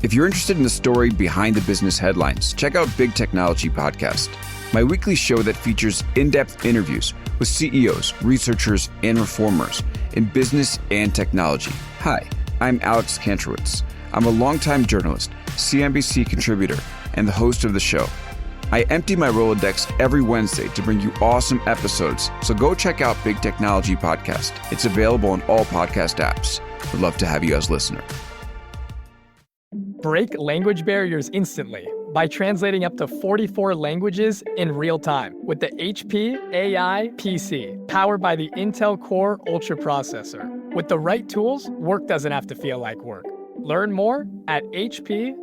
If you're interested in the story behind the business headlines, check out Big Technology Podcast, my weekly show that features in-depth interviews with CEOs, researchers, and reformers in business and technology. Hi, I'm Alex Kantrowitz. I'm a longtime journalist, CNBC contributor, and the host of the show. I empty my Rolodex every Wednesday to bring you awesome episodes, so go check out Big Technology Podcast. It's available on all podcast apps. Would love to have you as a listener. Break language barriers instantly by translating up to 44 languages in real time with the HP AI PC, powered by the Intel Core Ultra processor. With the right tools, work doesn't have to feel like work. Learn more at hp.com/AIPC.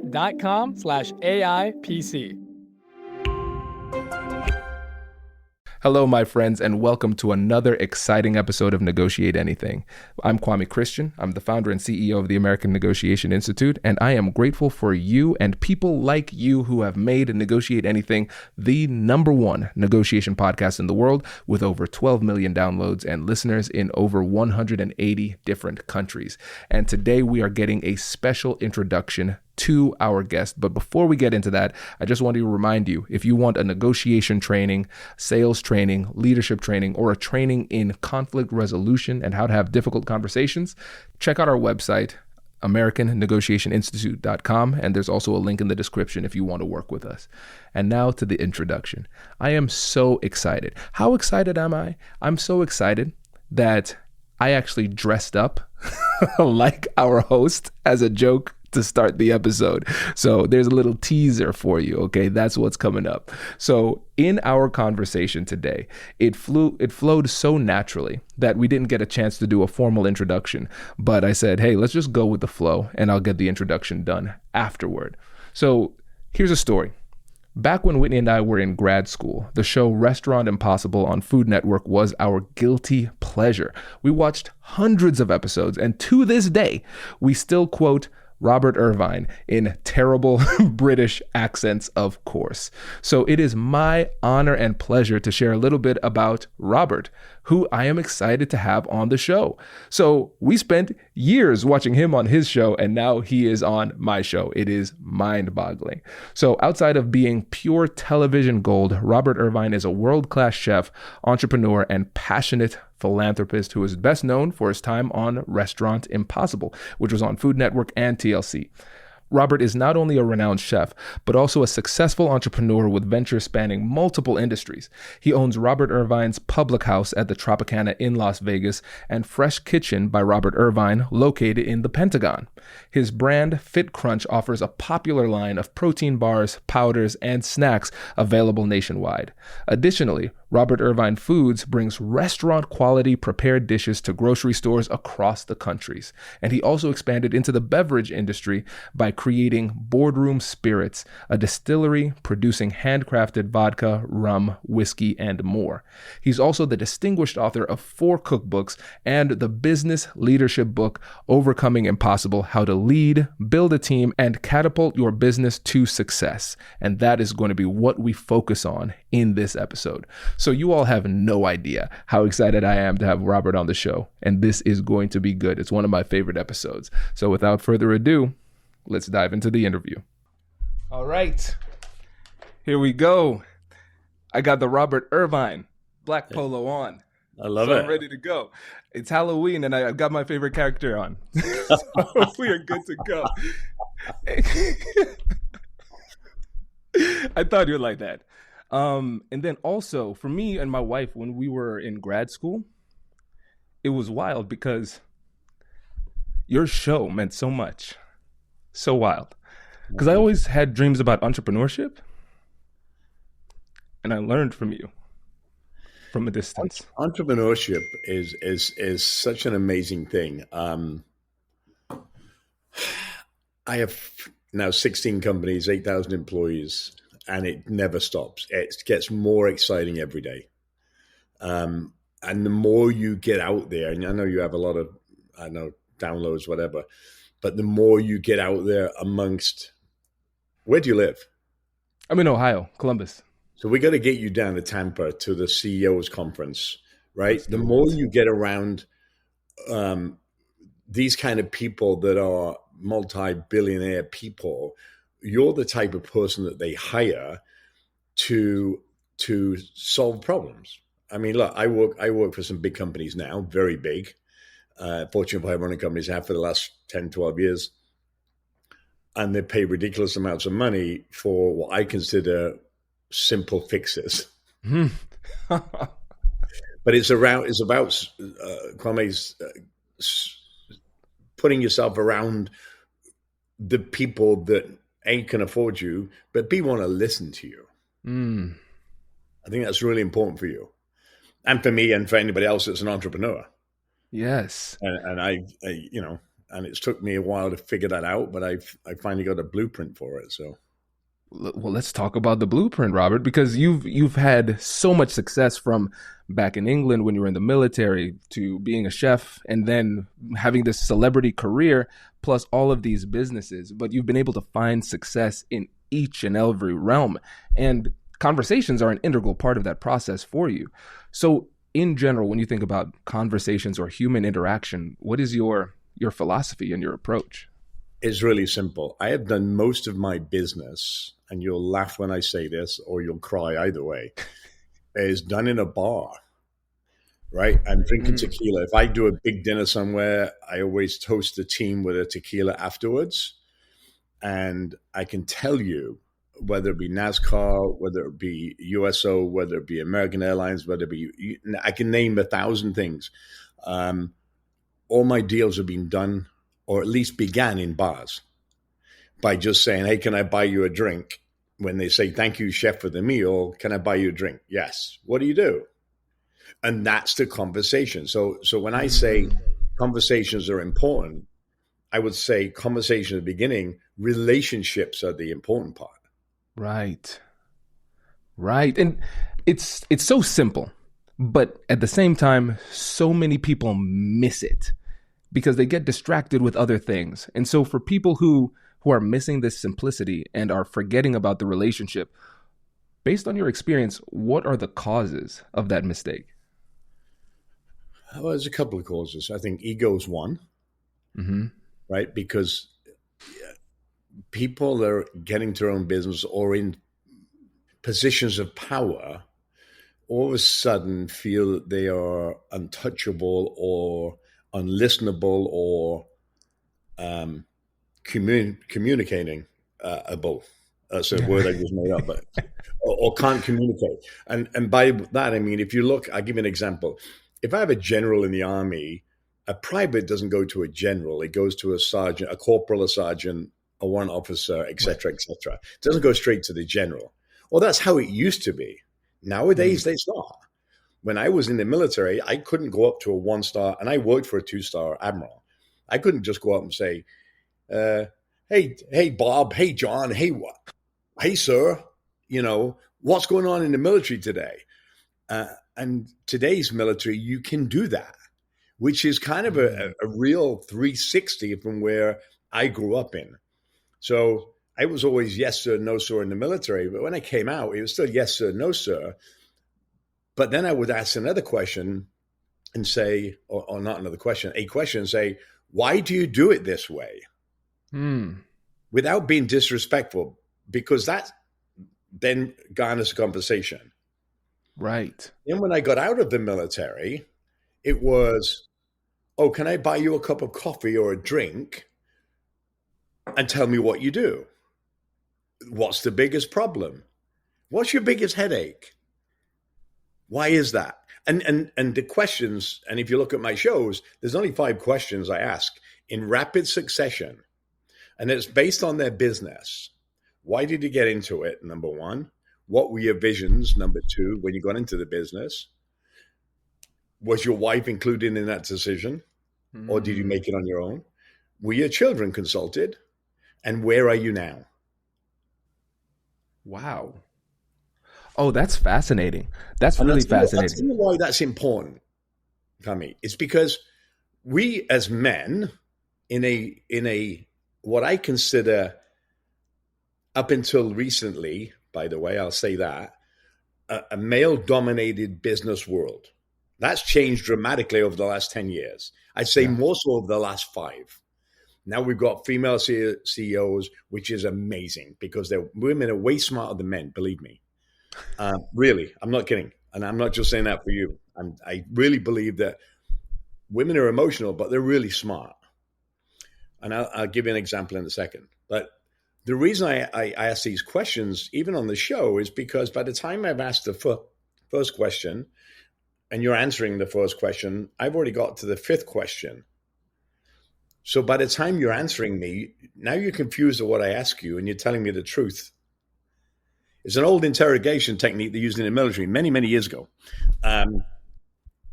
Hello, my friends, and welcome to another exciting episode of Negotiate Anything. I'm Kwame Christian. I'm the founder and CEO of the American Negotiation Institute, and I am grateful for you and people like you who have made Negotiate Anything the #1 negotiation podcast in the world, with over 12 million downloads and listeners in over 180 different countries. And today we are getting a special introduction to our guest. But before we get into that, I just want to remind you, if you want a negotiation training, sales training, leadership training, or a training in conflict resolution and how to have difficult conversations, check out our website, AmericanNegotiationInstitute.com, and there's also a link in the description if you want to work with us. And now to the introduction. I am so excited. How excited am I? I'm so excited that I actually dressed up like our host as a joke to start the episode. So there's a little teaser for you, okay? That's what's coming up. So in our conversation today, it flowed so naturally that we didn't get a chance to do a formal introduction. But I said, hey, let's just go with the flow and I'll get the introduction done afterward. So here's a story. Back when Whitney and I were in grad school, the show Restaurant Impossible on Food Network was our guilty pleasure. We watched hundreds of episodes, and to this day, we still quote Robert Irvine in terrible British accents, of course. So it is my honor and pleasure to share a little bit about Robert, who I am excited to have on the show. So we spent years watching him on his show, and now he is on my show. It is mind-boggling. So outside of being pure television gold, Robert Irvine is a world-class chef, entrepreneur, and passionate philanthropist who is best known for his time on Restaurant Impossible, which was on Food Network and TLC. Robert is not only a renowned chef, but also a successful entrepreneur with ventures spanning multiple industries. He owns Robert Irvine's Public House at the Tropicana in Las Vegas and Fresh Kitchen by Robert Irvine, located in the Pentagon. His brand, Fit Crunch, offers a popular line of protein bars, powders, and snacks available nationwide. Additionally, Robert Irvine Foods brings restaurant-quality prepared dishes to grocery stores across the countries. And he also expanded into the beverage industry by creating Boardroom Spirits, a distillery producing handcrafted vodka, rum, whiskey, and more. He's also the distinguished author of 4 cookbooks and the business leadership book, Overcoming Impossible: How to Lead, Build a Team, and Catapult Your Business to Success. And that is going to be what we focus on in this episode. So you all have no idea how excited I am to have Robert on the show, and this is going to be good. It's one of my favorite episodes. So without further ado, let's dive into the interview. All right, here we go. I got the Robert Irvine black polo on. I love it. I'm ready to go. It's Halloween, and I've got my favorite character on. So we are good to go. I thought you'd like that. And then also for me and my wife, when we were in grad school, it was wild because your show meant so much. So wild. Because I always had dreams about entrepreneurship, and I learned from you from a distance. Entrepreneurship is such an amazing thing. I have now 16 companies, 8,000 employees, and it never stops. It gets more exciting every day. And the more you get out there, and I know you have a lot of, downloads, whatever, but the more you get out there amongst, where do you live? I'm in Ohio, Columbus. So we got to get you down to Tampa to the CEO's conference, right? The more you get around these kind of people that are multi-billionaire people, you're the type of person that they hire to solve problems. I mean, look, I work for some big companies now, very big. Fortune 500 companies have for the last 10, 12 years. And they pay ridiculous amounts of money for what I consider simple fixes. But it's about Kwame's putting yourself around the people that A, can afford you, but B, want to listen to you. I think that's really important for you. And for me and for anybody else that's an entrepreneur. Yes. And I and it's took me a while to figure that out, but I finally got a blueprint for it. So, well, let's talk about the blueprint, Robert, because you've had so much success from back in England when you were in the military to being a chef and then having this celebrity career plus all of these businesses. But you've been able to find success in each and every realm. And conversations are an integral part of that process for you. So in general, when you think about conversations or human interaction, what is your philosophy and your approach? It's really simple. I have done most of my business, and you'll laugh when I say this, or you'll cry either way, is done in a bar, right? I'm drinking tequila. If I do a big dinner somewhere, I always toast the team with a tequila afterwards. And I can tell you, whether it be NASCAR, whether it be USO, whether it be American Airlines, whether it be, I can name 1,000 things. All my deals have been done, or at least began in bars, by just saying, hey, can I buy you a drink? When they say, thank you, chef, for the meal, can I buy you a drink? Yes. What do you do? And that's the conversation. So when I say conversations are important, I would say conversation at the beginning, relationships are the important part. Right. And it's so simple, but at the same time, so many people miss it because they get distracted with other things. And so for people who are missing this simplicity and are forgetting about the relationship, based on your experience, what are the causes of that mistake? Well, there's a couple of causes. I think ego is one, right? Because people that are getting to their own business or in positions of power all of a sudden feel that they are untouchable or unlistenable or communicating able. That's a word I just made up, but or can't communicate. And by that I mean, if you look, I'll give you an example. If I have a general in the army, a private doesn't go to a general; it goes to a sergeant, a corporal, a sergeant, a warrant officer, et cetera, et cetera. It doesn't go straight to the general. Well, that's how it used to be. Nowadays, it's not. When I was in the military, I couldn't go up to a 1-star, and I worked for a 2-star admiral. I couldn't just go up and say, hey, Bob, hey, John, hey, sir, what's going on in the military today? And today's military, you can do that, which is kind of a real 360 from where I grew up in. So I was always yes, sir, no, sir in the military. But when I came out, it was still yes, sir, no, sir. But then I would ask another question and say, or not another question, a question and say, why do you do it this way? Without being disrespectful, because that then garners a conversation. Right. Then when I got out of the military, it was, oh, can I buy you a cup of coffee or a drink and tell me what you do? What's the biggest problem? What's your biggest headache? Why is that? And the questions, and if you look at my shows, there's only 5 questions I ask in rapid succession. And it's based on their business. Why did you get into it? Number 1. What were your visions? Number 2, when you got into the business. Was your wife included in that decision? Or did you make it on your own? Were your children consulted? And where are you now? Wow. Oh, that's fascinating. That's really fascinating. I'll tell you why that's important, Kwame. It's because we as men in a what I consider up until recently, by the way, I'll say that, a male-dominated business world. That's changed dramatically over the last 10 years. I'd say more so over the last 5. Now we've got female CEOs, which is amazing because women are way smarter than men, believe me. Really, I'm not kidding. And I'm not just saying that for you. I really believe that women are emotional, but they're really smart. And I'll give you an example in a second. But the reason I ask these questions, even on the show, is because by the time I've asked the first question and you're answering the first question, I've already got to the fifth question. So by the time you're answering me, now you're confused at what I ask you and you're telling me the truth. It's an old interrogation technique they used in the military many, many years ago. And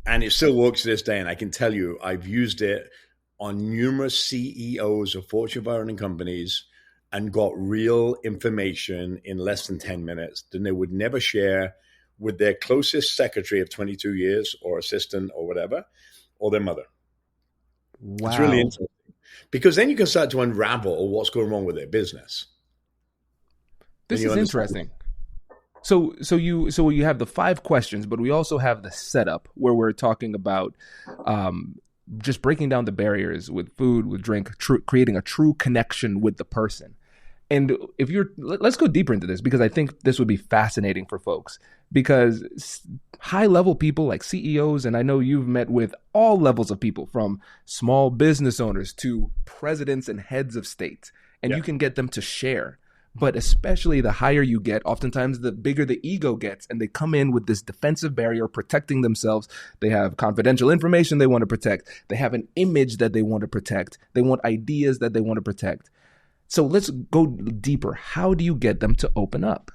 it still works to this day. And I can tell you, I've used it on numerous CEOs of Fortune 500 companies and got real information in less than 10 minutes than they would never share with their closest secretary of 22 years or assistant or whatever, or their mother. Wow. It's really interesting because then you can start to unravel what's going wrong with their business. This is interesting. So you have the 5 questions, but we also have the setup where we're talking about just breaking down the barriers with food, with drink, creating a true connection with the person. And let's go deeper into this because I think this would be fascinating for folks because high level people like CEOs, and I know you've met with all levels of people from small business owners to presidents and heads of state, and you can get them to share. But especially the higher you get, oftentimes the bigger the ego gets, and they come in with this defensive barrier protecting themselves. They have confidential information they want to protect. They have an image that they want to protect. They want ideas that they want to protect. So let's go deeper. How do you get them to open up?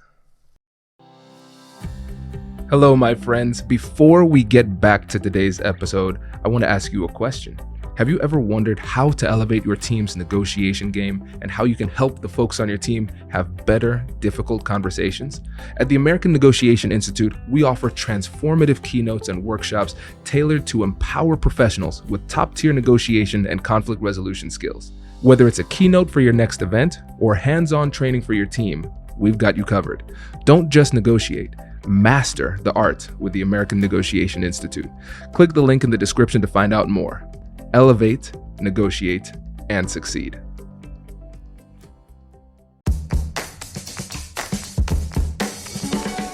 Hello, my friends. Before we get back to today's episode, I want to ask you a question. Have you ever wondered how to elevate your team's negotiation game and how you can help the folks on your team have better, difficult conversations? At the American Negotiation Institute, we offer transformative keynotes and workshops tailored to empower professionals with top-tier negotiation and conflict resolution skills. Whether it's a keynote for your next event or hands-on training for your team, we've got you covered. Don't just negotiate. Master the art with the American Negotiation Institute. Click the link in the description to find out more. Elevate, negotiate, and succeed.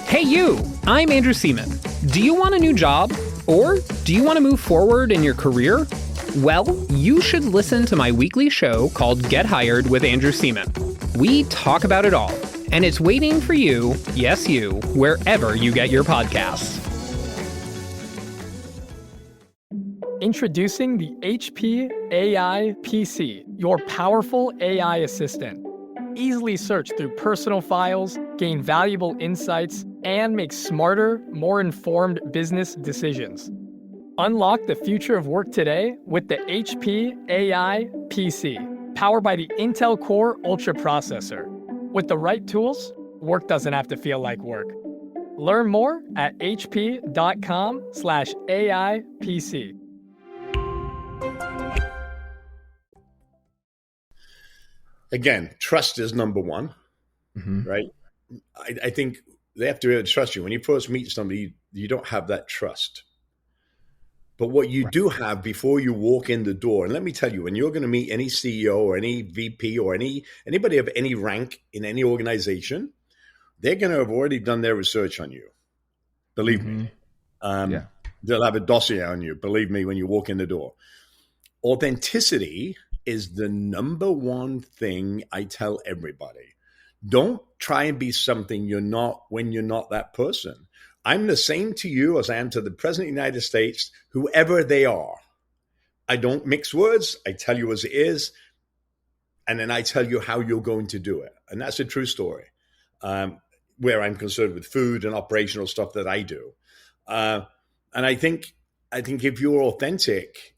Hey you, I'm Andrew Seaman. Do you want a new job? Or do you want to move forward in your career? Well, you should listen to my weekly show called Get Hired with Andrew Seaman. We talk about it all, and it's waiting for you, yes you, wherever you get your podcasts. Introducing the HP AI PC, your powerful AI assistant. Easily search through personal files, gain valuable insights, and make smarter, more informed business decisions. Unlock the future of work today with the HP AI PC, powered by the Intel Core Ultra processor. With the right tools, work doesn't have to feel like work. Learn more at hp.com/AIPC. Again, trust is number one, right? I think they have to really trust you. When you first meet somebody, you don't have that trust. But what you do have before you walk in the door, and let me tell you, when you're going to meet any CEO or any VP or anybody of any rank in any organization, they're going to have already done their research on you. Believe me. They'll have a dossier on you. Believe me, when you walk in the door. Authenticity is the number one thing I tell everybody. Don't try and be something you're not when you're not that person. I'm the same to you as I am to the President of the United States, whoever they are. I don't mix words. I tell you as it is, and then I tell you how you're going to do it. And that's a true story, where I'm concerned with food and operational stuff that I do. And I think if you're authentic,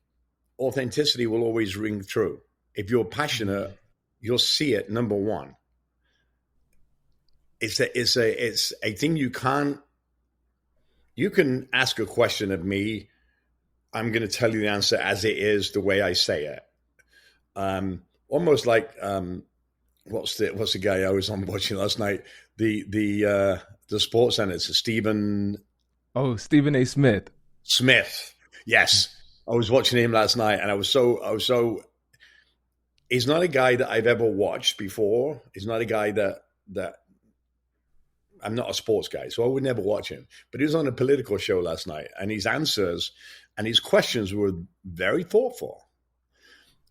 authenticity will always ring true. If you're passionate, you'll see it. Number one, it's a thing you can't. You can ask a question of me. I'm going to tell you the answer as it is, the way I say it. Almost like what's the guy I was on watching last night? The sports analyst, Stephen. Oh, Stephen A. Smith. Smith. Yes, I was watching him last night, and I was so He's not a guy that I've ever watched before. He's not a guy that I'm not a sports guy, so I would never watch him. But he was on a political show last night, and his answers and his questions were very thoughtful.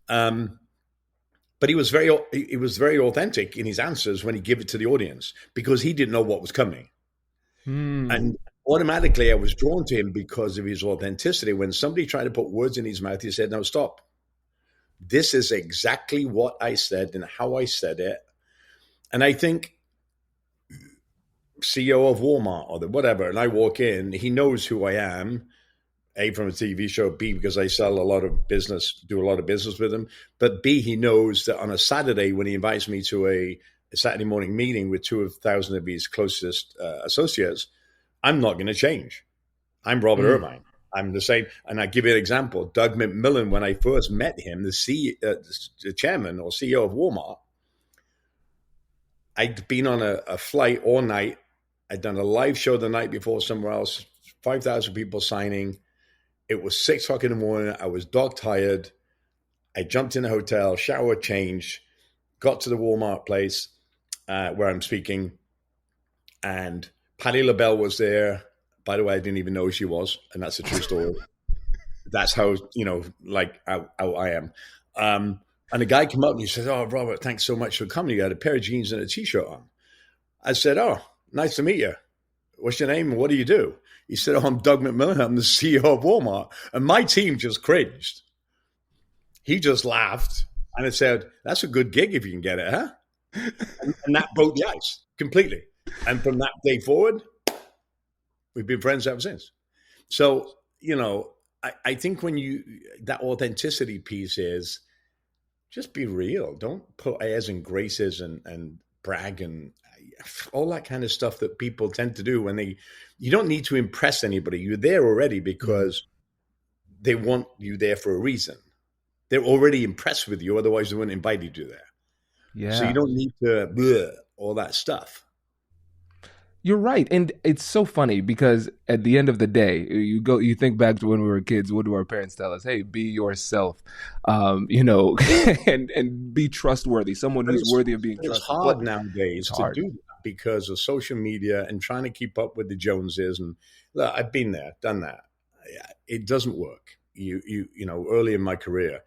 But he was very authentic in his answers when he gave it to the audience, because he didn't know what was coming. And automatically I was drawn to him because of his authenticity. When somebody tried to put words in his mouth, he said, no, stop. This is exactly what I said and how I said it. And I think CEO of Walmart or whatever, and I walk in, he knows who I am, A, from a TV show, B, because I sell a lot of business, do a lot of business with him. But B, he knows that on a Saturday when he invites me to a Saturday morning meeting with 2,000 of his closest associates, I'm not going to change. I'm Robert Irvine. I'm the same. And I give you an example. Doug McMillan, when I first met him, the chairman or CEO of Walmart, I'd been on a flight all night. I'd done a live show the night before somewhere else, 5,000 people signing. It was 6 o'clock in the morning. I was dog tired. I jumped in a hotel, showered, changed, got to the Walmart place where I'm speaking, and Patti LaBelle was there. By the way, I didn't even know who she was, and that's a true story. That's how, how I am. And a guy came up and he said, oh, Robert, thanks so much for coming. You had a pair of jeans and a T-shirt on. I said, oh, nice to meet you. What's your name and what do you do? He said, oh, I'm Doug McMillan. I'm the CEO of Walmart. And my team just cringed. He just laughed and I said, that's a good gig if you can get it, huh? And that broke the ice completely. And from that day forward, we've been friends ever since. So, I think that authenticity piece is just be real. Don't put airs and graces and brag and all that kind of stuff that people tend to do when you don't need to impress anybody. You're there already because they want you there for a reason. They're already impressed with you. Otherwise they wouldn't invite you there. Yeah. So you don't need to all that stuff. You're right. And it's so funny because at the end of the day, you think back to when we were kids, what do our parents tell us? Hey, be yourself, and be trustworthy, someone who's worthy of being trusted. It's hard nowadays to do that because of social media and trying to keep up with the Joneses. And look, I've been there, done that. It doesn't work. Early in my career,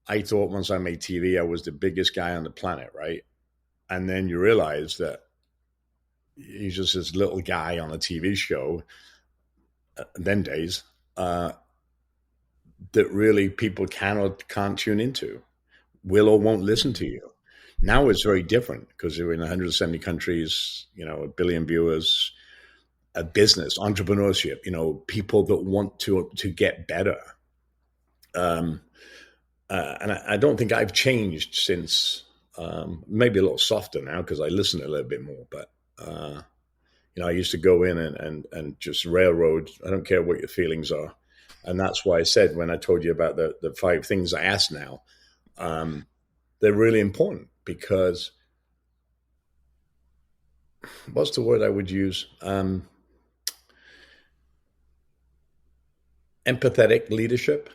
I thought once I made TV, I was the biggest guy on the planet, right? And then you realize that he's just this little guy on a TV show, then days, that really people can't tune into, will or won't listen to you. Now it's very different because you're in 170 countries, 1 billion viewers, a business, entrepreneurship, people that want to get better. And I don't think I've changed since, maybe a little softer now because I listen a little bit more, but I used to go in and just railroad. I don't care what your feelings are. And that's why I said when I told you about the 5 things I ask now, they're really important because what's the word I would use? Empathetic leadership.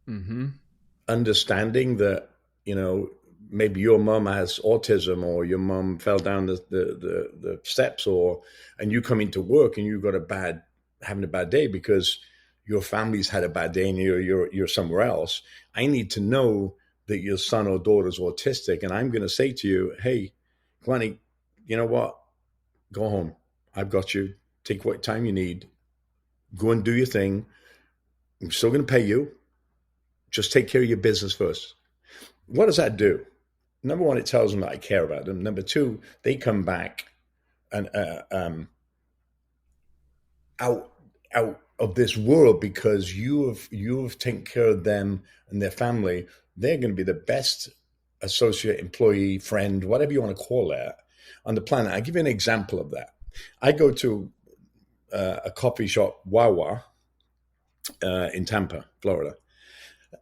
Mm-hmm. Understanding that, maybe your mom has autism or your mom fell down the steps and you come into work and you got having a bad day because your family's had a bad day and you're somewhere else. I need to know that your son or daughter's autistic. And I'm going to say to you, hey, Kwame, you know what? Go home. I've got you. Take what time you need. Go and do your thing. I'm still going to pay you. Just take care of your business first. What does that do? Number one, it tells them that I care about them. Number two, they come back and out of this world because you have taken care of them and their family. They're going to be the best associate, employee, friend, whatever you want to call that on the planet. I'll give you an example of that. I go to a coffee shop, Wawa, in Tampa, Florida,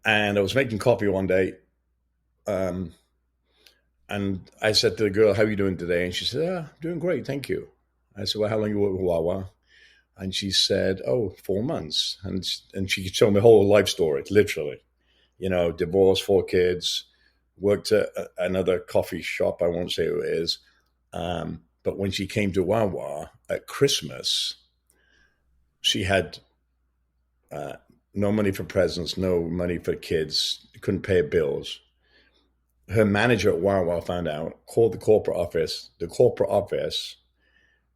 and I was making coffee one day. And I said to the girl, how are you doing today? And she said, doing great, thank you. I said, well, how long you work with Wawa? And she said, 4 months. And she told me the whole life story, literally. Divorce, 4 kids, worked at another coffee shop. I won't say who it is. But when she came to Wawa at Christmas, she had no money for presents, no money for kids, couldn't pay bills. Her manager at Wawa found out, called the corporate office. The corporate office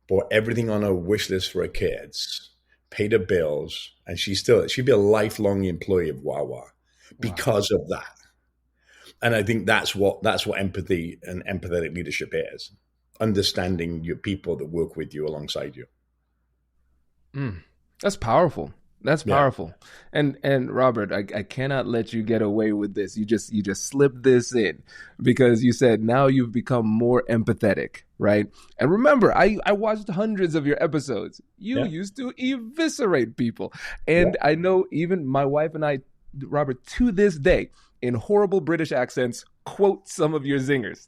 bought everything on her wish list for her kids, paid her bills, and she'd be a lifelong employee of Wawa because of that. And I think that's what empathy and empathetic leadership is. Understanding your people that work with you alongside you. That's powerful. That's powerful. Yeah. And Robert, I cannot let you get away with this. You just slipped this in because you said now you've become more empathetic, right? And remember, I watched hundreds of your episodes. You used to eviscerate people. And I know even my wife and I, Robert, to this day, in horrible British accents, quote some of your zingers.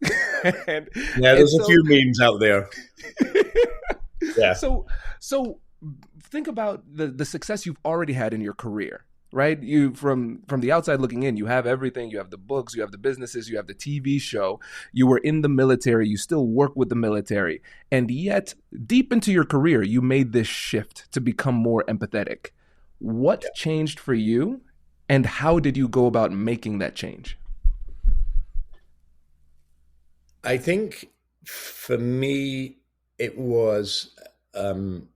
There's a few memes out there. So think about the success you've already had in your career, right? You from the outside looking in, you have everything. You have the books, you have the businesses, you have the TV show. You were in the military, you still work with the military. And yet, deep into your career, you made this shift to become more empathetic. What changed for you? And how did you go about making that change? I think for me, it was an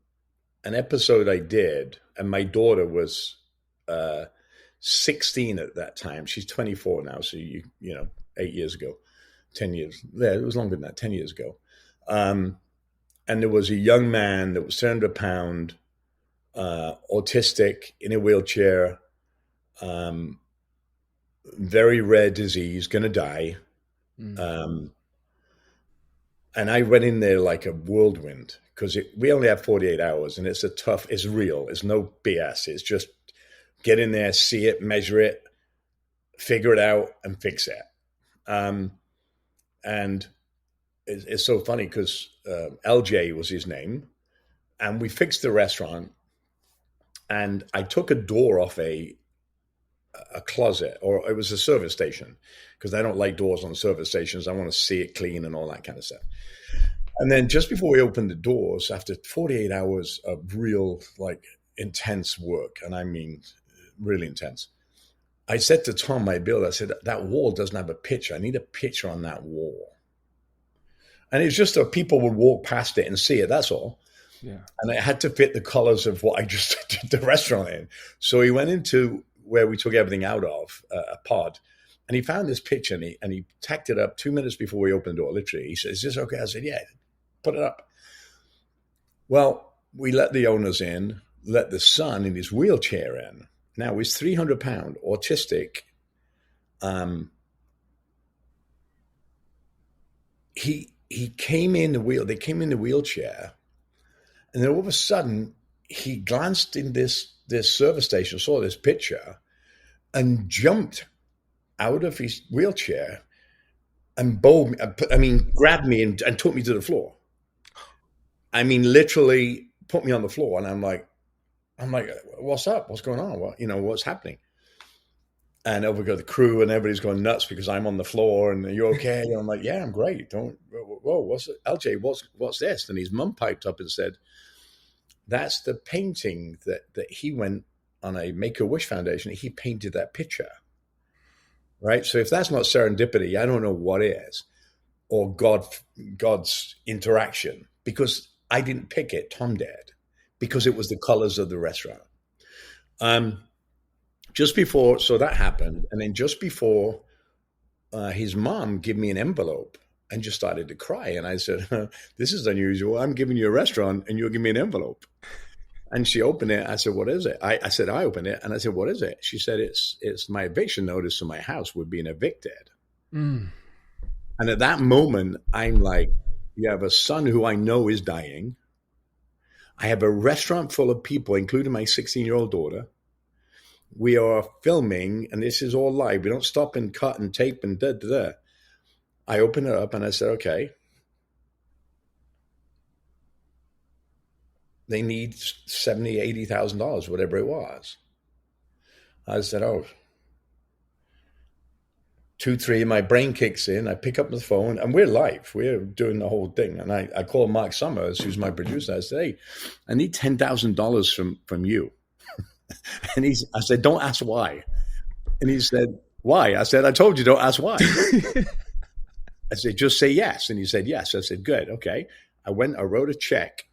episode I did, and my daughter was 16 at that time. She's 24 now, so 8 years ago, 10 years. Yeah, it was longer than that, 10 years ago. And there was a young man that was 300 pound, autistic, in a wheelchair, very rare disease, gonna die. And I went in there like a whirlwind because we only have 48 hours and it's real. It's no BS. It's just get in there, see it, measure it, figure it out and fix it. And it's so funny because LJ was his name, and we fixed the restaurant, and I took a door off a closet, or it was a service station, because I don't like doors on service stations. I want to see it clean and all that kind of stuff. And then just before we opened the doors, after 48 hours of real, like, intense work, and I mean really intense, I said to Tom, my builder, I said, that wall doesn't have a picture. I need a picture on that wall. And it's just so people would walk past it and see it, that's all. Yeah. And it had to fit the colors of what I just did the restaurant in. So he went into where we took everything out of, a pod, and he found this picture, and he tacked it up 2 minutes before we opened the door, literally. He said, is this okay? I said, yeah, put it up. Well, we let the owners in, let the son in his wheelchair in. Now he's 300 pound, autistic. He came in they came in the wheelchair, and then all of a sudden he glanced in this service station, saw this picture, and jumped out of his wheelchair and grabbed me and took me to the floor. I mean, literally put me on the floor, and I'm like, what's up? What's going on? What's happening? And over go the crew, and everybody's going nuts because I'm on the floor, and are you okay? And I'm like, yeah, I'm great. What's it? LJ, what's this? And his mum piped up and said, that's the painting that he went on a Make-A-Wish Foundation. He painted that picture, right? So if that's not serendipity, I don't know what is, or God's interaction, because I didn't pick it, Tom did, because it was the colors of the restaurant. So that happened, and then just before, his mom gave me an envelope and just started to cry. And I said, this is unusual. I'm giving you a restaurant and you're giving me an envelope. And she opened it. I said, what is it? I said, I opened it. And I said, what is it? She said, it's my eviction notice to my house. We're being evicted. And at that moment, I'm like, you have a son who I know is dying. I have a restaurant full of people, including my 16-year-old daughter. We are filming, and this is all live. We don't stop and cut and tape and da-da-da. I opened it up and I said, okay, they need $70,000, $80,000, whatever it was. I said, 2, 3, my brain kicks in. I pick up the phone, and we're live. We're doing the whole thing. And I call Mark Summers, who's my producer. I say, hey, I need $10,000 from you. And I said, don't ask why. And he said, why? I said, I told you, don't ask why. I said, just say yes. And he said, yes. I said, good. Okay. I wrote a check,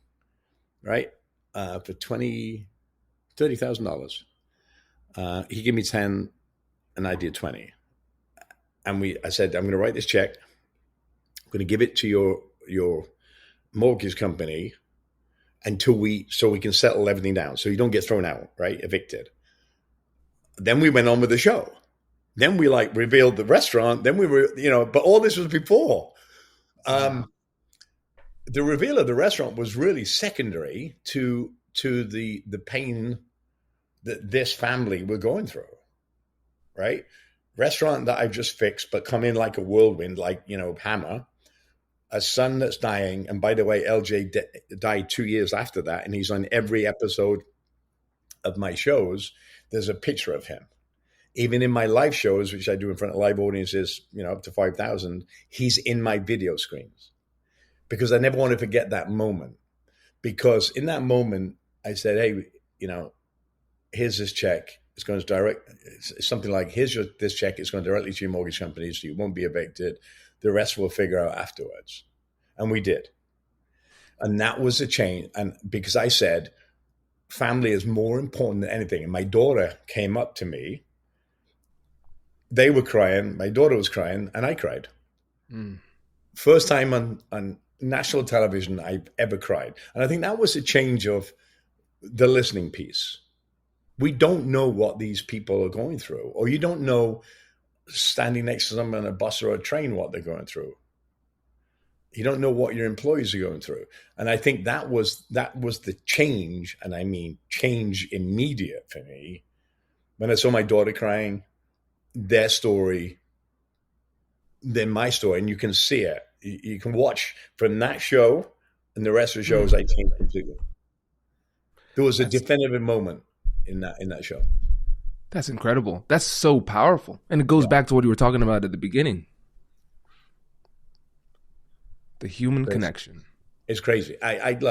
right, for $30,000. He gave me 10, and I did 20. And I said, I'm going to write this check. I'm going to give it to your mortgage company so we can settle everything down, so you don't get thrown out, right, evicted. Then we went on with the show. Then we revealed the restaurant. Then we were, but all this was before. The reveal of the restaurant was really secondary to the pain that this family were going through, right? Restaurant that I've just fixed, but come in like a whirlwind, hammer. A son that's dying. And by the way, LJ died 2 years after that. And he's on every episode of my shows. There's a picture of him. Even in my live shows, which I do in front of live audiences, up to 5,000, he's in my video screens. Because I never want to forget that moment. Because in that moment, I said, hey, here's this check. It's going to it's something like, this check. It's going directly to your mortgage company, so you won't be evicted. The rest we'll figure out afterwards. And we did. And that was a change. And because I said, family is more important than anything. And my daughter came up to me. They were crying. My daughter was crying, and I cried. First time on national television I've ever cried. And I think that was a change of the listening piece. We don't know what these people are going through, or you don't know standing next to someone on a bus or a train what they're going through. You don't know what your employees are going through. And I think that was the change, and I mean change immediate for me. When I saw my daughter crying, their story, then my story, and you can see it. You can watch from that show and the rest of the shows I changed completely. There was a definitive moment in that show. That's incredible. That's so powerful. And it goes back to what you were talking about at the beginning. The human connection. It's crazy. I've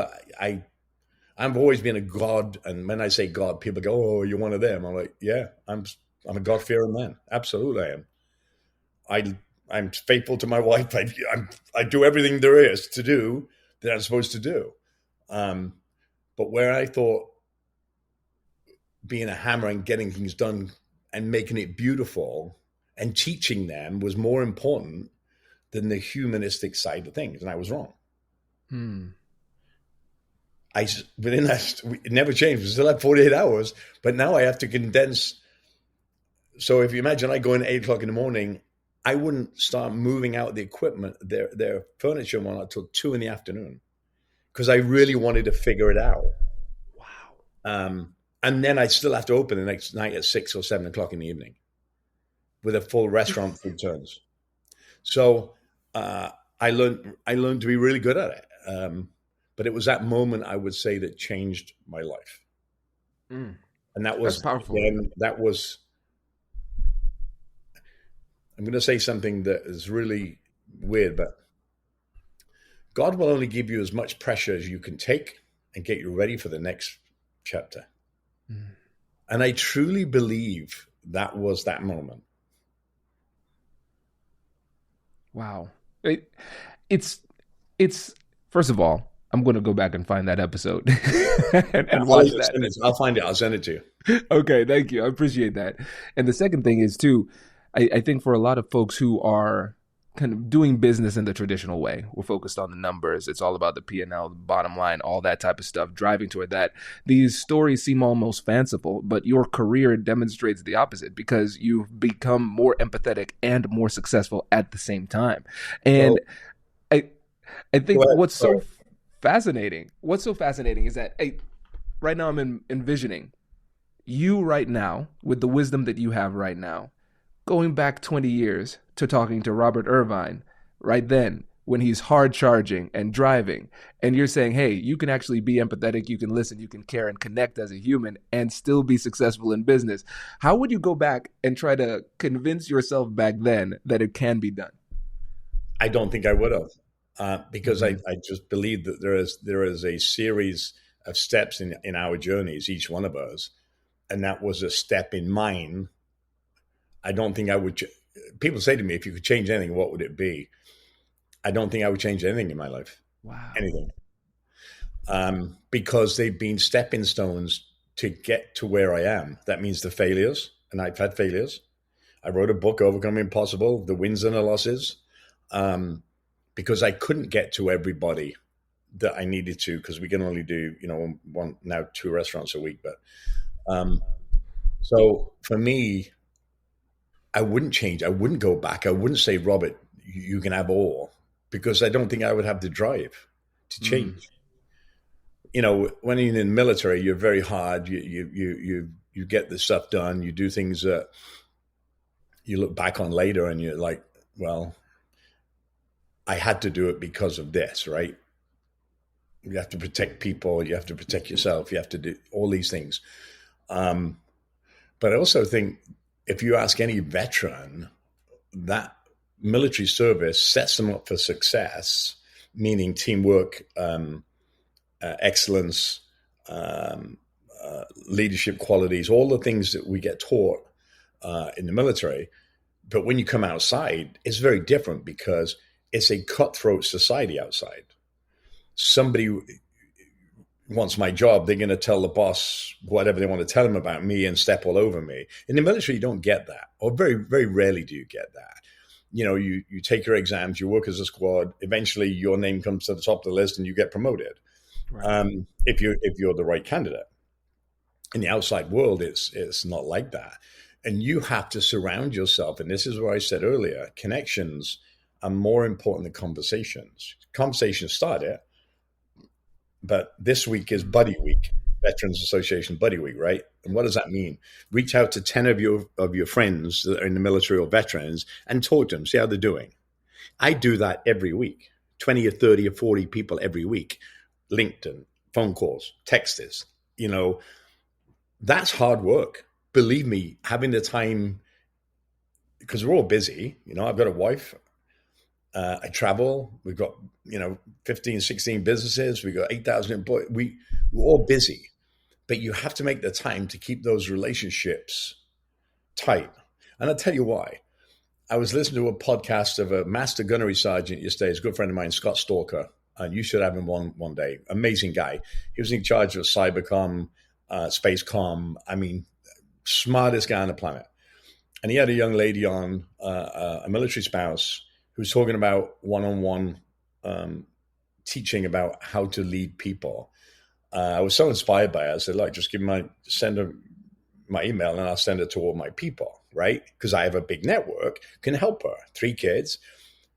always been a God. And when I say God, people go, oh, you're one of them. I'm like, yeah, I'm a God-fearing man. Absolutely I am. I'm faithful to my wife. I do everything there is to do that I'm supposed to do. But where I thought being a hammer and getting things done and making it beautiful and teaching them was more important than the humanistic side of things. And I was wrong. Within that, it never changed. We still had 48 hours, but now I have to condense. So if you imagine I go in at 8 o'clock in the morning, I wouldn't start moving out the equipment, their furniture and whatnot, till 2 in the afternoon, because I really wanted to figure it out. Wow. And then I still have to open the next night at 6 or 7 o'clock in the evening with a full restaurant food turns. So I learned to be really good at it. But it was that moment, I would say, that changed my life. And that was powerful. That was. I'm going to say something that is really weird, but God will only give you as much pressure as you can take and get you ready for the next chapter. And I truly believe that was that moment. Wow. It's first of all, I'm going to go back and find that episode and watch that. I'll find it. I'll send it to you. Okay. Thank you. I appreciate that. And the second thing is too, I think for a lot of folks who are kind of doing business in the traditional way, we're focused on the numbers. It's all about the P&L, the bottom line, all that type of stuff, driving toward that. These stories seem almost fanciful, but your career demonstrates the opposite because you've become more empathetic and more successful at the same time. And I think what's so fascinating is that right now I'm envisioning you right now with the wisdom that you have right now, going back 20 years to talking to Robert Irvine right then when he's hard charging and driving, and you're saying, hey, you can actually be empathetic, you can listen, you can care and connect as a human and still be successful in business. How would you go back and try to convince yourself back then that it can be done? I don't think I would have, because I just believe that there is a series of steps in our journeys, each one of us, and that was a step in mine. I don't think I would. People say to me, if you could change anything, what would it be? I don't think I would change anything in my life. Wow. Anything. Because they've been stepping stones to get to where I am. That means the failures, and I've had failures. I wrote a book, Overcoming Impossible, the wins and the losses, because I couldn't get to everybody that I needed to, because we can only do, now 2 restaurants a week. But so for me, I wouldn't change. I wouldn't go back. I wouldn't say, Robert, you can have all, because I don't think I would have the drive to change. When you're in the military, you're very hard. You get the stuff done. You do things that you look back on later and you're like, well, I had to do it because of this, right? You have to protect people. You have to protect yourself. You have to do all these things. But I also think if you ask any veteran, that military service sets them up for success, meaning teamwork, excellence, leadership qualities, all the things that we get taught in the military. But when you come outside, it's very different, because it's a cutthroat society outside. Somebody wants my job, they're going to tell the boss whatever they want to tell him about me and step all over me. In the military, you don't get that, or very, very rarely do you get that. You take your exams, you work as a squad. Eventually, your name comes to the top of the list, and you get promoted. Right. If you're the right candidate. In the outside world, it's not like that, and you have to surround yourself. And this is what I said earlier: connections are more important than conversations. Conversations start it, but this week is Buddy Week, Veterans Association Buddy Week, right? And what does that mean? Reach out to 10 of your friends that are in the military or veterans and talk to them, see how they're doing. I do that every week, 20 or 30 or 40 people every week. LinkedIn, phone calls, texts, that's hard work. Believe me, having the time, because we're all busy. I've got a wife. I travel. We've got, 15, 16 businesses. We've got 8,000 employees. We're all busy, but you have to make the time to keep those relationships tight. And I'll tell you why. I was listening to a podcast of a master gunnery sergeant yesterday. He's a good friend of mine, Scott Stalker, and you should have him one day. Amazing guy. He was in charge of cybercom, space comm. I mean, smartest guy on the planet. And he had a young lady on, a military spouse, who was talking about one-on-one teaching about how to lead people. I was so inspired by it. I said, look, just send her my email and I'll send it to all my people, right? Because I have a big network, can help her. 3 kids.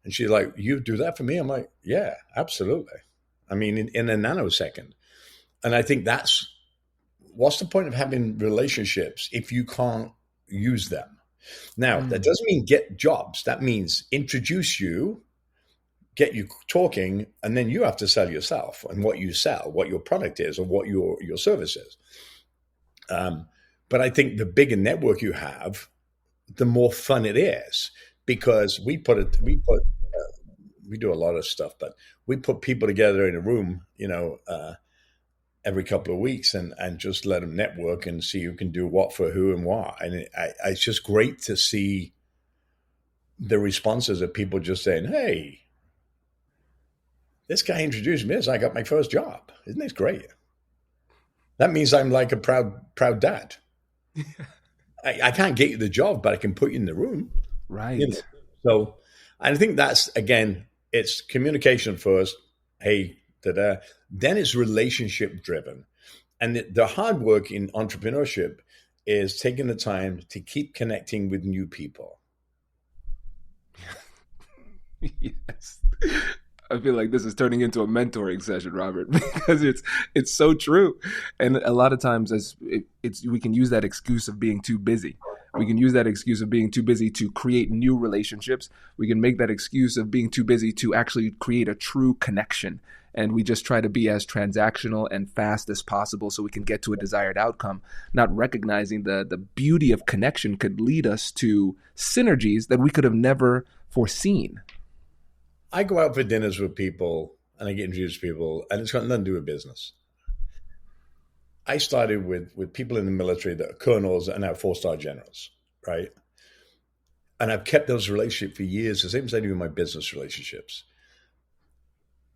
And she's like, you do that for me? I'm like, yeah, absolutely. I mean, in a nanosecond. And I think what's the point of having relationships if you can't use them? Now, that doesn't mean get jobs. That means introduce you, get you talking, and then you have to sell yourself and what you sell, what your product is, or what your service is. But I think the bigger network you have, the more fun it is, because we do a lot of stuff, but we put people together in a room, every couple of weeks and just let them network and see who can do what for who and why. And it's just great to see the responses of people just saying, hey, this guy introduced me. I got my first job. Isn't this great? That means I'm like a proud dad. I can't get you the job, but I can put you in the room. Right. So I think that's, again, it's communication first. Hey, then it's relationship driven. And the hard work in entrepreneurship is taking the time to keep connecting with new people. Yes. I feel like this is turning into a mentoring session, Robert, because it's so true. And a lot of times we can use that excuse of being too busy. We can use that excuse of being too busy to create new relationships. We can make that excuse of being too busy to actually create a true connection. And we just try to be as transactional and fast as possible so we can get to a desired outcome, not recognizing the beauty of connection could lead us to synergies that we could have never foreseen. I go out for dinners with people and I get introduced to people, and it's got nothing to do with business. I started with people in the military that are colonels and now 4-star generals, right? And I've kept those relationships for years, the same as I do with my business relationships.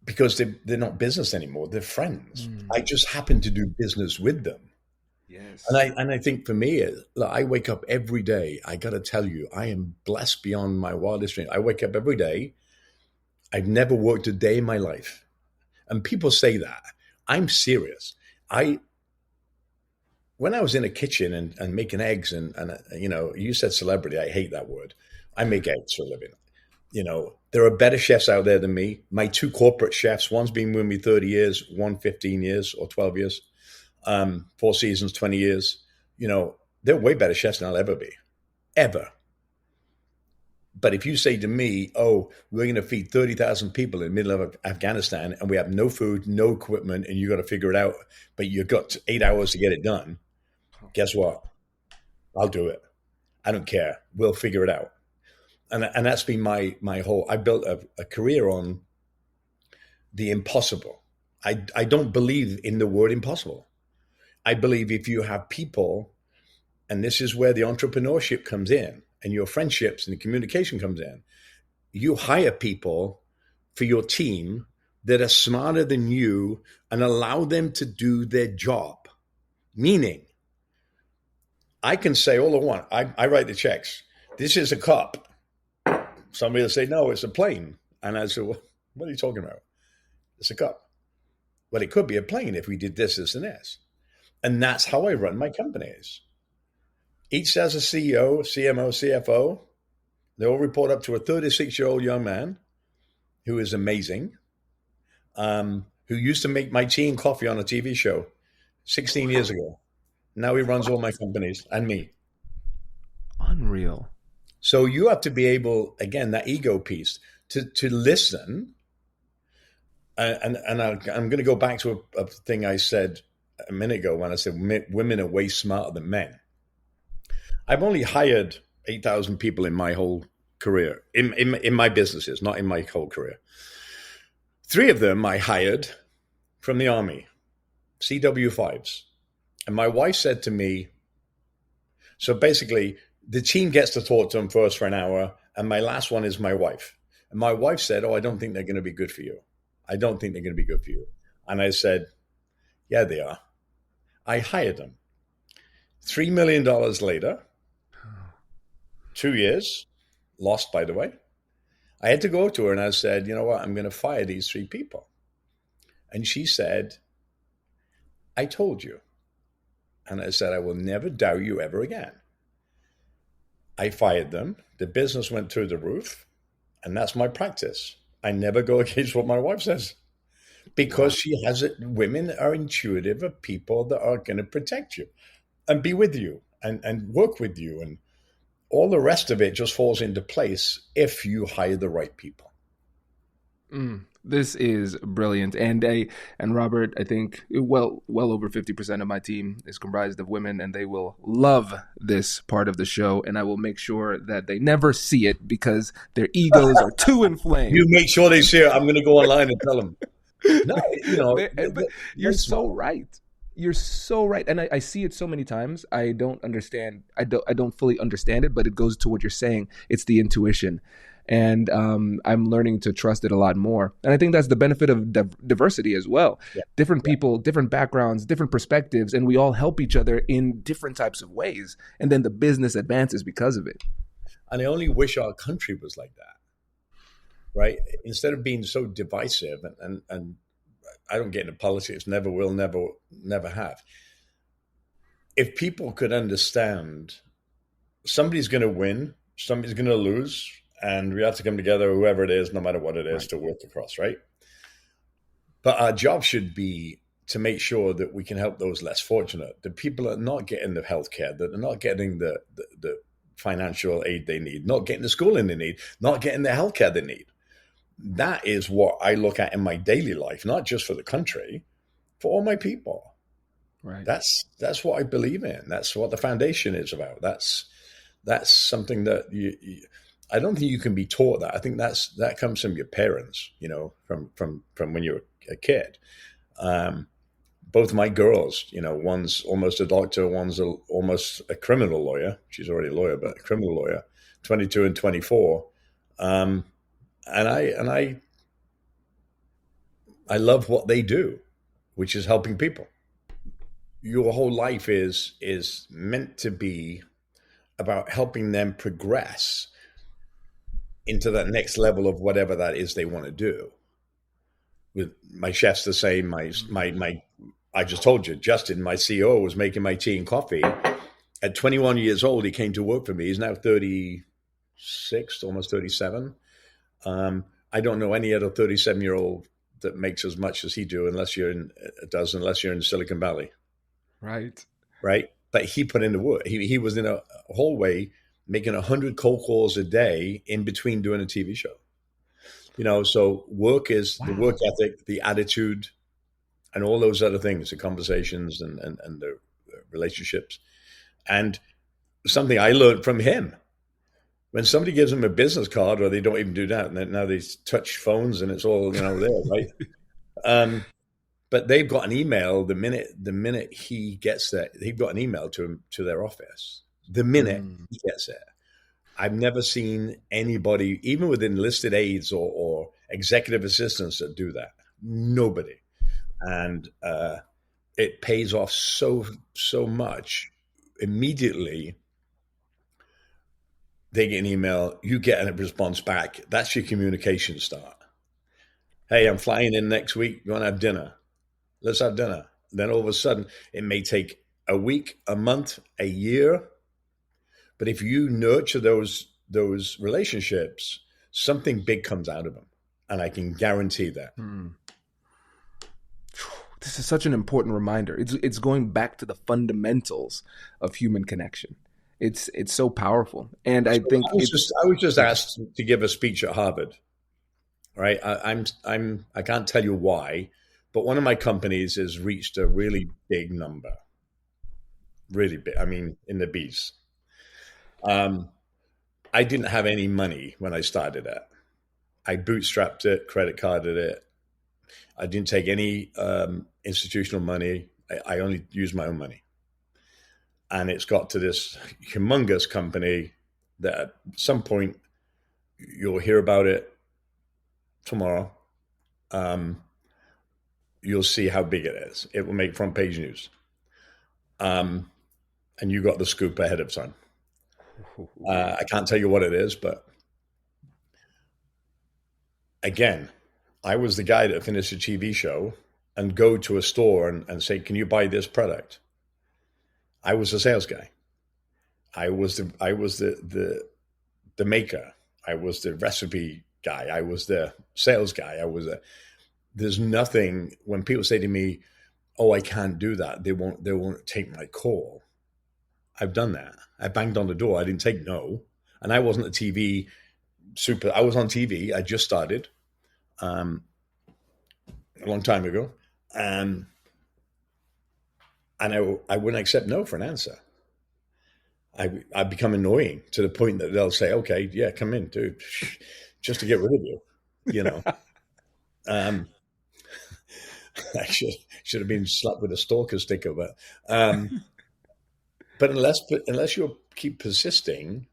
Because they're not business anymore. They're friends. I just happen to do business with them. Yes. And I think for me, look, I wake up every day. I got to tell you, I am blessed beyond my wildest dreams. I wake up every day. I've never worked a day in my life. And people say that. I'm serious. When I was in a kitchen and making eggs and you said celebrity. I hate that word. I make eggs for a living. There are better chefs out there than me. My 2 corporate chefs, one's been with me 30 years, one 15 years or 12 years, 4 seasons, 20 years. They're way better chefs than I'll ever be, ever. But if you say to me, oh, we're going to feed 30,000 people in the middle of Afghanistan and we have no food, no equipment, and you got to figure it out, but you've got 8 hours to get it done, guess what? I'll do it. I don't care. We'll figure it out. And that's been my whole, I built a career on the impossible. I don't believe in the word impossible. I believe if you have people, and this is where the entrepreneurship comes in and your friendships and the communication comes in, you hire people for your team that are smarter than you and allow them to do their job. Meaning, I can say all I want. I write the checks. This is a cup. Somebody will say, no, it's a plane. And I say, well, what are you talking about? It's a cup. Well, it could be a plane if we did this, this, and this. And that's how I run my companies. Each has a CEO, CMO, CFO. They all report up to a 36-year-old young man who is amazing, who used to make my tea and coffee on a TV show 16 years ago. Now he runs all my companies and me. Unreal. So you have to be able, again, that ego piece, to listen. And I'm going to go back to a thing I said a minute ago when I said women are way smarter than men. I've only hired 8,000 people in my whole career, in my businesses, not in my whole career. 3 of them I hired from the Army, CW5s. And my wife said to me, so basically, the team gets to talk to them first for an hour, and my last one is my wife. And my wife said, oh, I don't think they're going to be good for you. I don't think they're going to be good for you. And I said, yeah, they are. I hired them. $3 million later, 2 years, lost, by the way. I had to go to her and I said, you know what, I'm going to fire these 3 people. And she said, I told you. And I said, I will never doubt you ever again. I fired them. The business went through the roof. And that's my practice. I never go against what my wife says. Because she has it. Women are intuitive of people that are going to protect you and be with you and work with you. And all the rest of it just falls into place if you hire the right people. This is brilliant. And Robert, I think well over 50% of my team is comprised of women, and they will love this part of the show. And I will make sure that they never see it because their egos are too inflamed. You make sure they see it. I'm going to go online and tell them. No, you're so right. You're so right. And I see it so many times. I don't understand. I don't fully understand it, but it goes to what you're saying. It's the intuition. And I'm learning to trust it a lot more. And I think that's the benefit of diversity as well. Yeah. Different people, different backgrounds, different perspectives, and we all help each other in different types of ways. And then the business advances because of it. And I only wish our country was like that, right? Instead of being so divisive, and I don't get into politics, never will, never have. If people could understand somebody's going to win, somebody's going to lose, and we have to come together, whoever it is, no matter what it is, to work across, right? But our job should be to make sure that we can help those less fortunate, the people that are not getting the healthcare, that are not getting the financial aid they need, not getting the schooling they need, not getting the healthcare they need. That is what I look at in my daily life, not just for the country, for all my people. Right. That's what I believe in. That's what the foundation is about. That's something that I don't think you can be taught that. I think that comes from your parents, from when you're a kid. Both my girls, one's almost a doctor, one's almost a criminal lawyer. She's already a lawyer, but a criminal lawyer, 22 and 24. And I love what they do, which is helping people. Your whole life is meant to be about helping them progress into that next level of whatever that is they want to do. With my chef's the same. I just told you, Justin, my CEO, was making my tea and coffee. At 21 years old, he came to work for me. He's now 36, almost 37. I don't know any other 37-year-old that makes as much as he unless you're in Silicon Valley. Right. But he put in the work. He was in a hallway making 100 cold calls a day in between doing a TV show. So work is the work ethic, the attitude, and all those other things, the conversations and the relationships. And something I learned from him, when somebody gives them a business card, or they don't even do that, and now they touch phones and it's all, there, right? But they've got an email the minute he gets there. They've got an email to their office the minute he gets there. I've never seen anybody, even with enlisted aides or executive assistants, that do that. Nobody. And it pays off so much. Immediately, they get an email, you get a response back. That's your communication start. Hey, I'm flying in next week. You want to have dinner? Let's have dinner. Then all of a sudden, it may take a week, a month, a year. But if you nurture those relationships, something big comes out of them. And I can guarantee that. This is such an important reminder. It's going back to the fundamentals of human connection. It's so powerful. And I think I was just asked to give a speech at Harvard. Right? I can't tell you why, but one of my companies has reached a really big number. Really big. I mean, in the B's. I didn't have any money when I started it. I bootstrapped it, credit carded it. I didn't take any institutional money. I only used my own money. And it's got to this humongous company that at some point you'll hear about it tomorrow. You'll see how big it is. It will make front page news. And you got the scoop ahead of time. I can't tell you what it is, but again, I was the guy that finished a TV show and go to a store and say, can you buy this product? I was the sales guy. I was the maker. I was the recipe guy. I was the sales guy. There's nothing when people say to me, oh, I can't do that. They won't take my call. I've done that. I banged on the door. I didn't take no. And I wasn't a TV I was on TV. I just started a long time ago. And I wouldn't accept no for an answer. I become annoying to the point that they'll say, okay, yeah, come in, dude, just to get rid of you, I should have been slapped with a stalker sticker, but unless you keep persisting,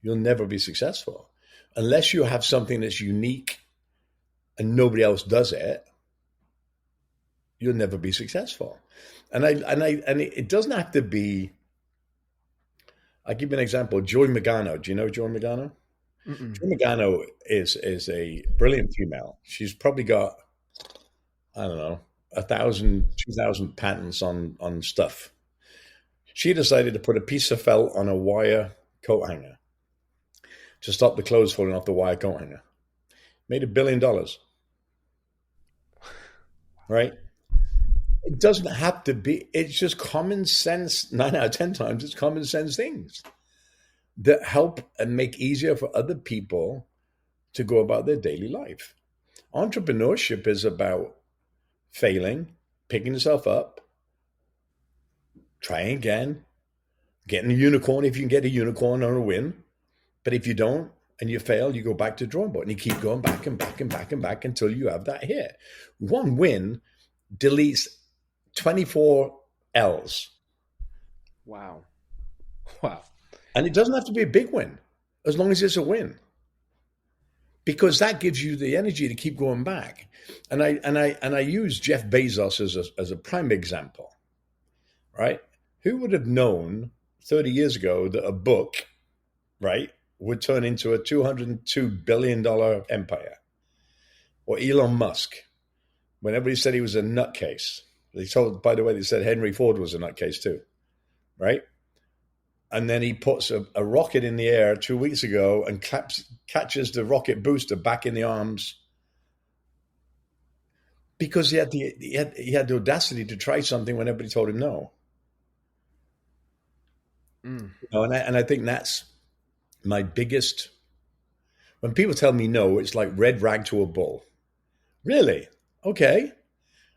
you'll never be successful. Unless you have something that's unique and nobody else does it, you'll never be successful. And it doesn't have to be. I'll give you an example. Joy Magano. Do you know Joy Magano? Mm-mm. Joy Magano is a brilliant female. She's probably got, I don't know, 1,000, 2,000 patents on stuff. She decided to put a piece of felt on a wire coat hanger to stop the clothes falling off the wire coat hanger. Made $1 billion. Right? It doesn't have to be. It's just common sense. 9 out of 10 times, it's common sense things that help and make easier for other people to go about their daily life. Entrepreneurship is about failing, picking yourself up, trying again, getting a unicorn if you can get a unicorn or a win. But if you don't and you fail, you go back to the drawing board and you keep going back and back and back and back until you have that hit. One win deletes 24 L's. Wow. And it doesn't have to be a big win, as long as it's a win, because that gives you the energy to keep going back. And I use Jeff Bezos as a prime example, right? Who would have known 30 years ago that a book, right, would turn into a $202 billion empire? Or Elon Musk, when everybody said he was a nutcase. By the way, they said Henry Ford was a nutcase too, right? And then he puts a rocket in the air 2 weeks ago and catches the rocket booster back in the arms because he had the audacity to try something when everybody told him no. You know, and I think that's my biggest. When people tell me no, it's like red rag to a bull. Really? Okay.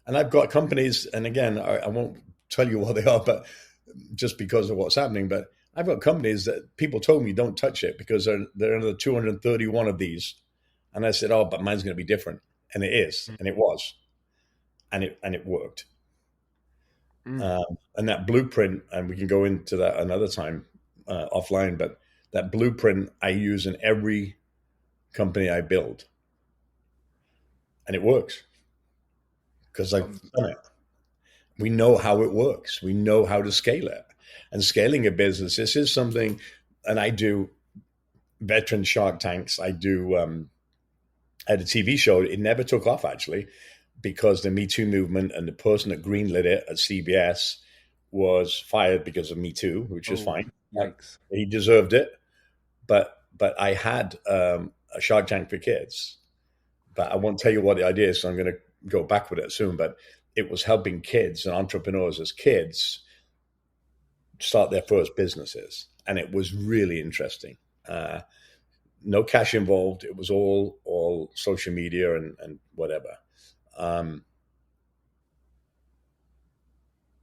And I've got companies, and again, I won't tell you what they are, but just because of what's happening. But I've got companies that people told me don't touch it because there are another 231 of these. And I said, oh, but mine's going to be different. And it is, and it was, and it worked. And that blueprint, and we can go into that another time offline, but that blueprint I use in every company I build. And it works because I've done it. We know how it works. We know how to scale it. And scaling a business, this is something, and I do veteran Shark Tanks. I had a TV show. It never took off, actually, because the Me Too movement and the person that greenlit it at CBS was fired because of Me Too, which is fine. Yikes. He deserved it. But I had a Shark Tank for kids. But I won't tell you what the idea is, so I'm going to go back with it soon. But it was helping kids and entrepreneurs as kids start their first businesses. And it was really interesting. No cash involved. It was all social media and whatever.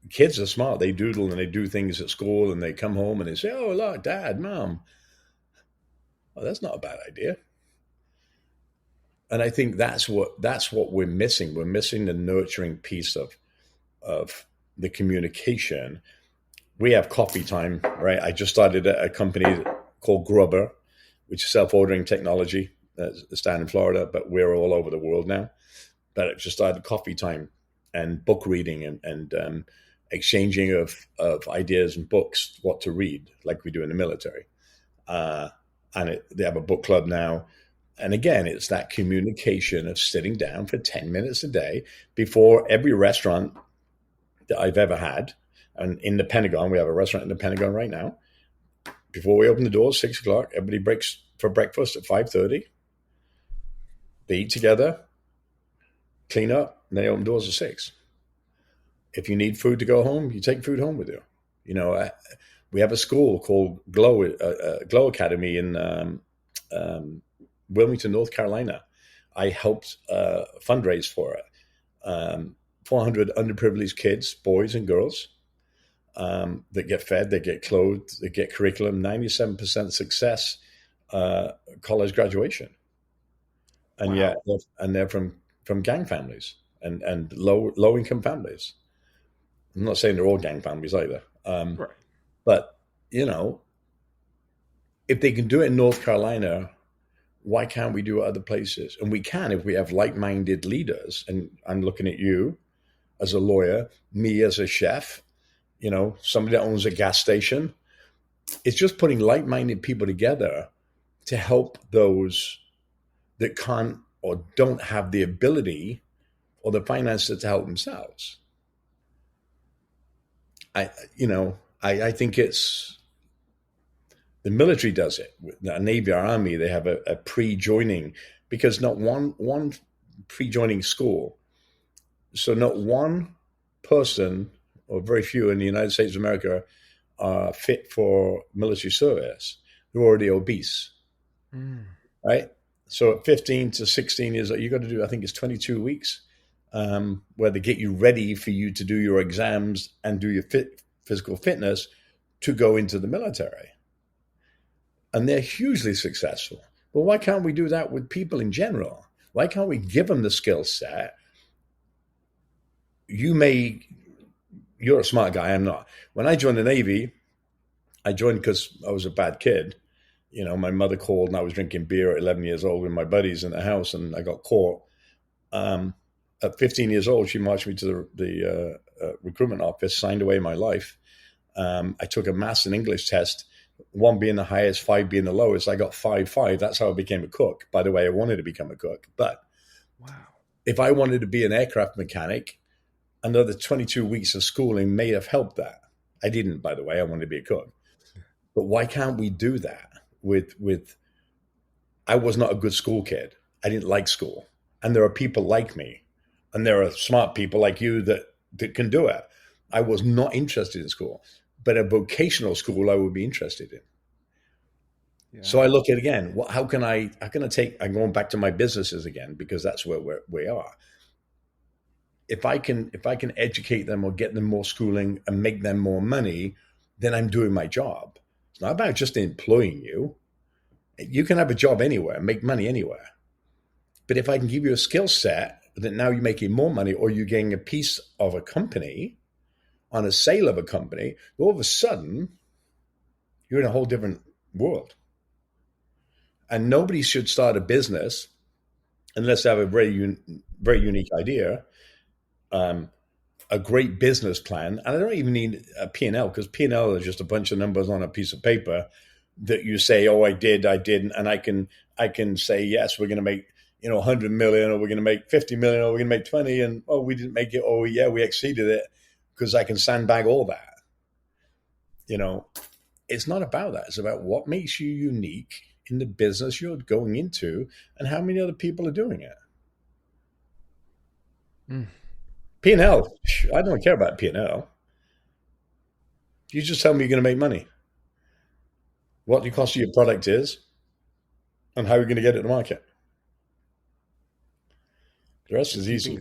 Kids are smart. They doodle and they do things at school and they come home and they say, oh, look, Dad, Mom. Oh, that's not a bad idea. And I think that's what we're missing. We're missing the nurturing piece of the communication. We have coffee time, right? I just started a company called Grubber, which is self-ordering technology. It's down in Florida, but we're all over the world now. But it just started coffee time and book reading and exchanging of ideas and books, what to read, like we do in the military. They have a book club now. And again, it's that communication of sitting down for 10 minutes a day before every restaurant that I've ever had. And in the Pentagon, we have a restaurant in the Pentagon right now. Before we open the doors, 6 o'clock, everybody breaks for breakfast at 5:30. They eat together, clean up, and they open doors at 6. If you need food to go home, you take food home with you. You know, we have a school called Glow Academy in Wilmington, North Carolina. I helped fundraise for it. 400 underprivileged kids, boys and girls, that get fed, they get clothed, they get curriculum, 97% success, college graduation. And Wow. yet, they're from gang families and low income families. I'm not saying they're all gang families either. Right. But, you know, if they can do it in North Carolina, why can't we do it other places? And we can if we have like-minded leaders. And I'm looking at you as a lawyer, me as a chef, you know, somebody that owns a gas station. It's just putting like-minded people together to help those that can't or don't have the ability or the finances to help themselves. I think it's the military does it. The Navy, our Army, they have a pre-joining, because not one pre-joining school. So not one person, or very few in the United States of America, are fit for military service who are already obese, right? So at 15 to 16 years old, you got to do, I think it's 22 weeks, where they get you ready for you to do your exams and do your physical fitness to go into the military. And they're hugely successful. Well, why can't we do that with people in general? Why can't we give them the skill set? You're a smart guy, I'm not. When I joined the Navy, I joined because I was a bad kid. You know, my mother called and I was drinking beer at 11 years old with my buddies in the house and I got caught. At 15 years old, she marched me to the recruitment office, signed away my life. I took a maths and English test, 1 being the highest, 5 being the lowest. I got 5.5. That's how I became a cook. By the way, I wanted to become a cook. But if I wanted to be an aircraft mechanic, another 22 weeks of schooling may have helped that. I didn't, by the way. I wanted to be a cook. But why can't we do that with I was not a good school kid. I didn't like school. And there are people like me. And there are smart people like you that can do it. I was not interested in school. But a vocational school I would be interested in. Yeah. So I look at, again, how can I take, I'm going back to my businesses again, because that's where we are. If I can educate them or get them more schooling and make them more money, then I'm doing my job. It's not about just employing you. You can have a job anywhere, make money anywhere. But if I can give you a skill set that now you're making more money or you're getting a piece of a company on a sale of a company, all of a sudden you're in a whole different world. And nobody should start a business unless they have a very unique idea, a great business plan. And I don't even need a P&L, because P&L is just a bunch of numbers on a piece of paper that you say, oh, I didn't. And I can say, yes, we're going to make 100 million, or we're going to make 50 million, or we're going to make 20. And, oh, we didn't make it. Oh, yeah, we exceeded it, because I can sandbag all that. It's not about that. It's about what makes you unique in the business you're going into and how many other people are doing it. P&L, I don't care about P&L. You just tell me you're going to make money, what the cost of your product is, and how you're going to get it to market. The rest is easy.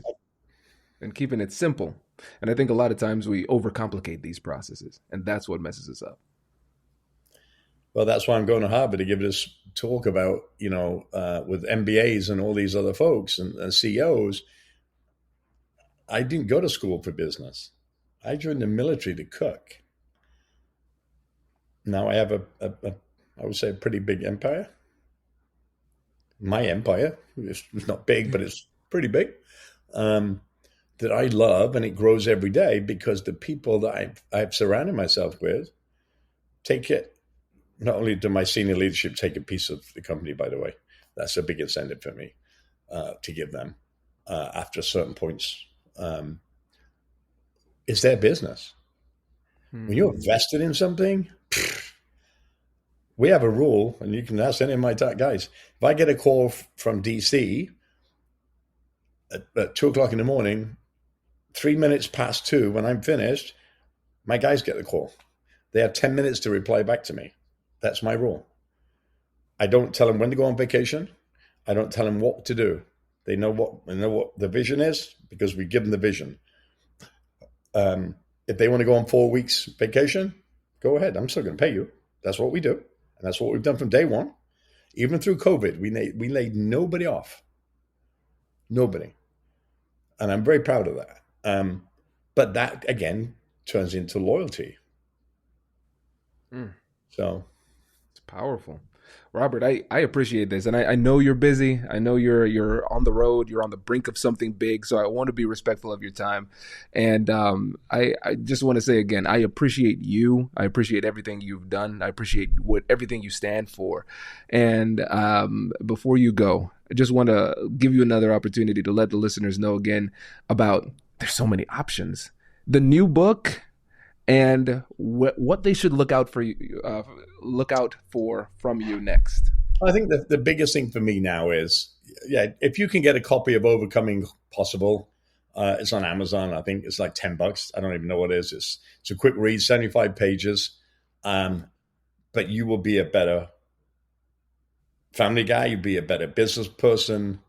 And keeping it simple. And I think a lot of times we overcomplicate these processes, and that's what messes us up. Well, that's why I'm going to Harvard, to give this talk about, with MBAs and all these other folks and CEOs. I didn't go to school for business. I joined the military to cook. Now I have I would say, a pretty big empire. My empire is not big, but it's pretty big. That I love, and it grows every day because the people that I've surrounded myself with take it. Not only do my senior leadership take a piece of the company, by the way, that's a big incentive for me to give them after certain points. It's their business. When you're invested in something, we have a rule, and you can ask any of my guys. If I get a call from DC at 2:00 in the morning, 3 minutes past 2, when I'm finished, my guys get the call. They have 10 minutes to reply back to me. That's my rule. I don't tell them when to go on vacation. I don't tell them what to do. They know what the vision is, because we give them the vision. If they want to go on 4 weeks vacation, go ahead. I'm still going to pay you. That's what we do. And that's what we've done from day one. Even through COVID, we laid nobody off. Nobody. And I'm very proud of that. But that, again, turns into loyalty. So it's powerful. Robert, I appreciate this. And I know you're busy. I know you're on the road. You're on the brink of something big. So I want to be respectful of your time. And I just want to say again, I appreciate you. I appreciate everything you've done. I appreciate everything you stand for. And before you go, I just want to give you another opportunity to let the listeners know again about, there's so many options. The new book, and what they should look out for from you next. I think the biggest thing for me now is, if you can get a copy of Overcoming Possible, It's on Amazon. I think it's like $10. I don't even know what it is. It's a quick read, 75 pages. But you will be a better family guy. You'll be a better business person,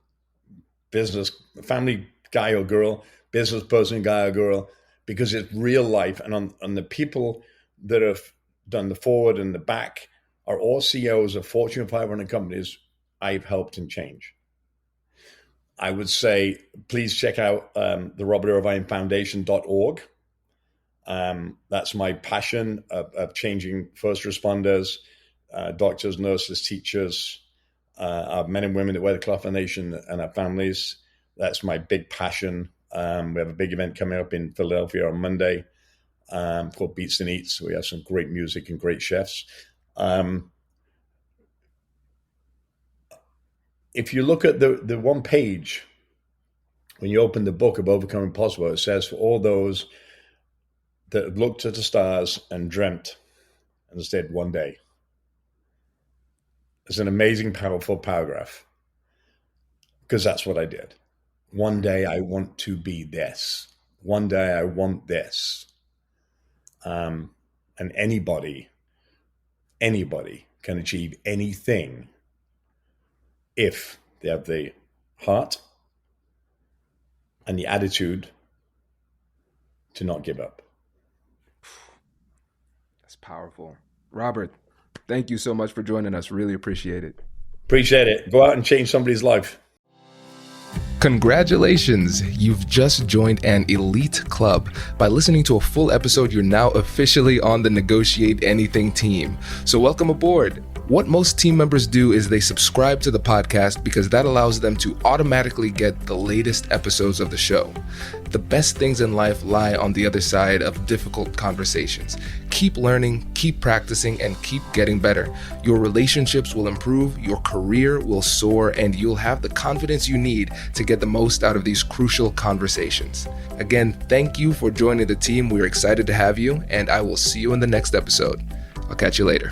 family guy or girl, business person, guy or girl, because it's real life. And on the people that have done the forward and the back are all CEOs of Fortune 500 companies I've helped and change. I would say, please check out the Robert Irvine Foundation.org. That's my passion of changing first responders, doctors, nurses, teachers, our men and women that wear the cloth of the nation and our families. That's my big passion. We have a big event coming up in Philadelphia on Monday called Beats and Eats. We have some great music and great chefs. If you look at the one page, when you open the book of Overcoming Possible, it says, for all those that have looked at the stars and dreamt and said one day. It's an amazing, powerful paragraph, because that's what I did. One day I want to be this. One day I want this. And anybody can achieve anything if they have the heart and the attitude to not give up. That's powerful. Robert, thank you so much for joining us. Really appreciate it. Appreciate it. Go out and change somebody's life. Congratulations! You've just joined an elite club. By listening to a full episode, you're now officially on the Negotiate Anything team. So welcome aboard. What most team members do is they subscribe to the podcast because that allows them to automatically get the latest episodes of the show. The best things in life lie on the other side of difficult conversations. Keep learning, keep practicing, and keep getting better. Your relationships will improve, your career will soar, and you'll have the confidence you need to get the most out of these crucial conversations. Again, thank you for joining the team. We're excited to have you, and I will see you in the next episode. I'll catch you later.